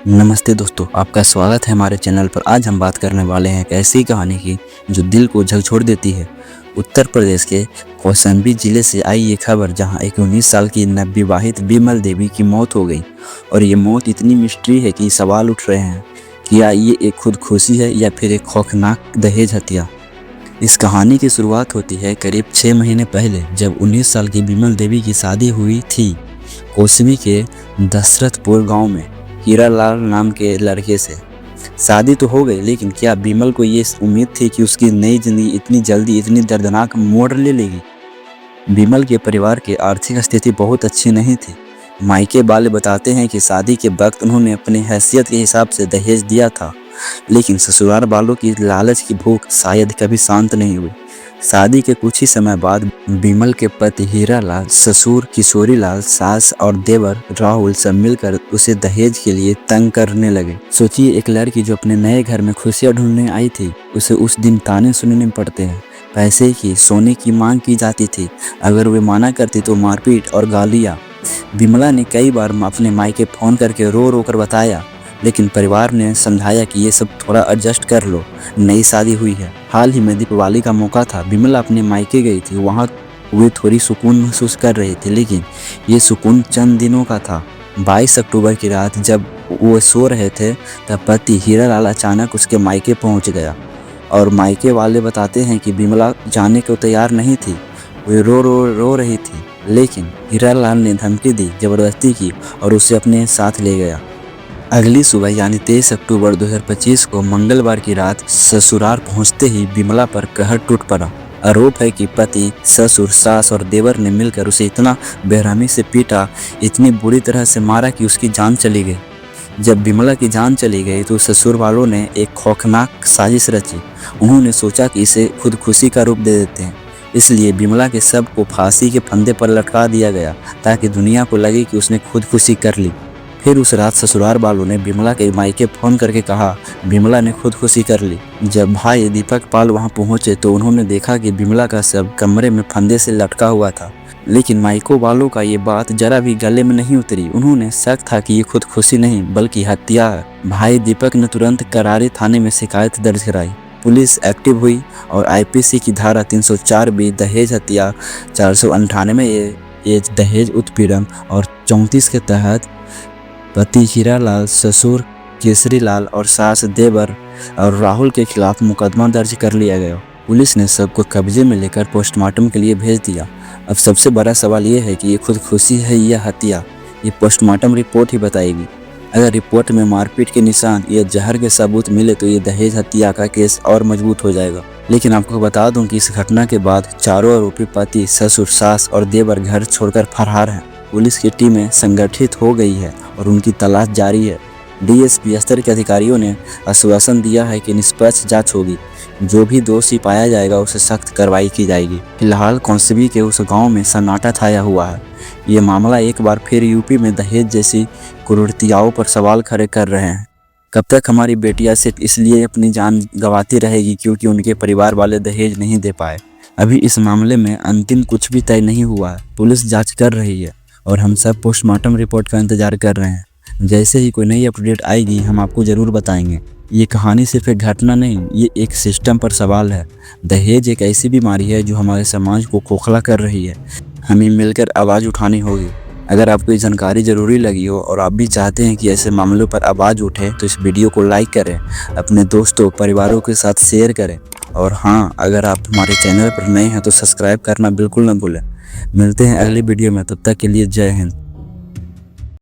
नमस्ते दोस्तों, आपका स्वागत है हमारे चैनल पर। आज हम बात करने वाले हैं एक ऐसी कहानी की जो दिल को झकझोर देती है। उत्तर प्रदेश के कौशाम्बी जिले से आई ये खबर, जहां एक 19 साल की नवविवाहित बिमल देवी की मौत हो गई। और ये मौत इतनी मिस्ट्री है कि सवाल उठ रहे हैं कि क्या ये एक खुदकुशी है या फिर एक खौफनाक दहेज हत्या। इस कहानी की शुरुआत होती है करीब 6 महीने पहले, जब 19 साल की बिमल देवी की शादी हुई थी कौशाम्बी के दशरथपुर गाँव में हीरालाल नाम के लड़के से। शादी तो हो गई, लेकिन क्या बिमल को ये उम्मीद थी कि उसकी नई जिंदगी इतनी जल्दी इतनी दर्दनाक मोड़ ले लेगी। बिमल के परिवार की आर्थिक स्थिति बहुत अच्छी नहीं थी। मायके वाले बताते हैं कि शादी के वक्त उन्होंने अपनी हैसियत के हिसाब से दहेज दिया था, लेकिन ससुराल वालों की लालच की भूख शायद कभी शांत नहीं हुई। शादी के कुछ ही समय बाद बिमल के पति हीरालाल, ससुर किशोरीलाल, सास और देवर राहुल सब मिलकर उसे दहेज के लिए तंग करने लगे। सोचिए, एक लड़की जो अपने नए घर में खुशियां ढूंढने आई थी, उसे उस दिन ताने सुनने पड़ते हैं। पैसे की, सोने की मांग की जाती थी। अगर वे माना करती तो मारपीट और गालियाँ। बिमला ने कई बार अपने मायके फोन करके रो रो कर बताया, लेकिन परिवार ने समझाया कि ये सब थोड़ा एडजस्ट कर लो, नई शादी हुई है। हाल ही में दीपावली का मौका था, बिमला अपने मायके गई थी। वहाँ वे थोड़ी सुकून महसूस कर रही थी, लेकिन ये सुकून चंद दिनों का था। 22 अक्टूबर की रात जब वो सो रहे थे, तब पति हीरालाल अचानक उसके मायके पहुँच गया। और मायके वाले बताते हैं कि बिमला जाने को तैयार नहीं थी। वे रो रही थी, लेकिन हीरालाल ने धमकी दी, जबरदस्ती की और उसे अपने साथ ले गया। अगली सुबह यानी 23 अक्टूबर 2025 को मंगलवार की रात ससुराल पहुंचते ही बिमला पर कहर टूट पड़ा। आरोप है कि पति, ससुर, सास और देवर ने मिलकर उसे इतना बेरहमी से पीटा, इतनी बुरी तरह से मारा कि उसकी जान चली गई। जब बिमला की जान चली गई तो ससुर वालों ने एक खौफनाक साजिश रची। उन्होंने सोचा कि इसे खुदकुशी का रूप दे देते हैं, इसलिए बिमला के शव को फांसी के फंदे पर लटका दिया गया, ताकि दुनिया को लगे कि उसने खुदकुशी कर ली। फिर उस रात ससुराल वालों ने बिमला के मायके फोन करके कहा बिमला ने खुदकुशी कर ली। जब भाई दीपक पाल वहां पहुंचे तो उन्होंने देखा कि बिमला का शव कमरे में फंदे से लटका हुआ था, लेकिन मायको वालों का ये बात जरा भी गले में नहीं उतरी। उन्होंने शक था कि ये खुदकुशी नहीं बल्कि हत्या है। भाई दीपक ने तुरंत करारी थाने में शिकायत दर्ज कराई। पुलिस एक्टिव हुई और आईपीसी की धारा 304B दहेज हत्या, 498 ये दहेज उत्पीड़न और 34 के तहत पति हीरालाल, ससुर केसरीलाल और सास देवर और राहुल के खिलाफ मुकदमा दर्ज कर लिया गया। पुलिस ने सबको कब्जे में लेकर पोस्टमार्टम के लिए भेज दिया। अब सबसे बड़ा सवाल ये है कि ये खुदकुशी है या हत्या। ये पोस्टमार्टम रिपोर्ट ही बताएगी। अगर रिपोर्ट में मारपीट के निशान या जहर के सबूत मिले तो ये दहेज हत्या का केस और मजबूत हो जाएगा। लेकिन आपको बता दूं कि इस घटना के बाद चारों आरोपी पति, ससुर, सास और देवर घर छोड़कर फरार हैं। पुलिस की टीमें संगठित हो गई है और उनकी तलाश जारी है। डीएसपी स्तर के अधिकारियों ने आश्वासन दिया है कि निष्पक्ष जांच होगी। जो भी दोषी पाया जाएगा उसे सख्त कार्रवाई की जाएगी। फिलहाल कौशाम्बी के उस गांव में सन्नाटा छाया हुआ है। ये मामला एक बार फिर यूपी में दहेज जैसी कुरीतियों पर सवाल खड़े कर रहे हैं। कब तक हमारी बेटियां सिर्फ इसलिए अपनी जान गंवाती रहेगी क्योंकि उनके परिवार वाले दहेज नहीं दे पाए। अभी इस मामले में अंतिम कुछ भी तय नहीं हुआ है। पुलिस जाँच कर रही है और हम सब पोस्टमार्टम रिपोर्ट का इंतजार कर रहे हैं। जैसे ही कोई नई अपडेट आएगी हम आपको ज़रूर बताएंगे। ये कहानी सिर्फ एक घटना नहीं, ये एक सिस्टम पर सवाल है। दहेज एक ऐसी बीमारी है जो हमारे समाज को खोखला कर रही है। हमें मिलकर आवाज़ उठानी होगी। अगर आपको ये जानकारी ज़रूरी लगी हो और आप भी चाहते हैं कि ऐसे मामलों पर आवाज़ उठे तो इस वीडियो को लाइक करें, अपने दोस्तों परिवारों के साथ शेयर करें। और हाँ, अगर आप हमारे चैनल पर नए हैं तो सब्सक्राइब करना बिल्कुल न भूलें। मिलते हैं अगली वीडियो में, तब तक के लिए जय हिंद।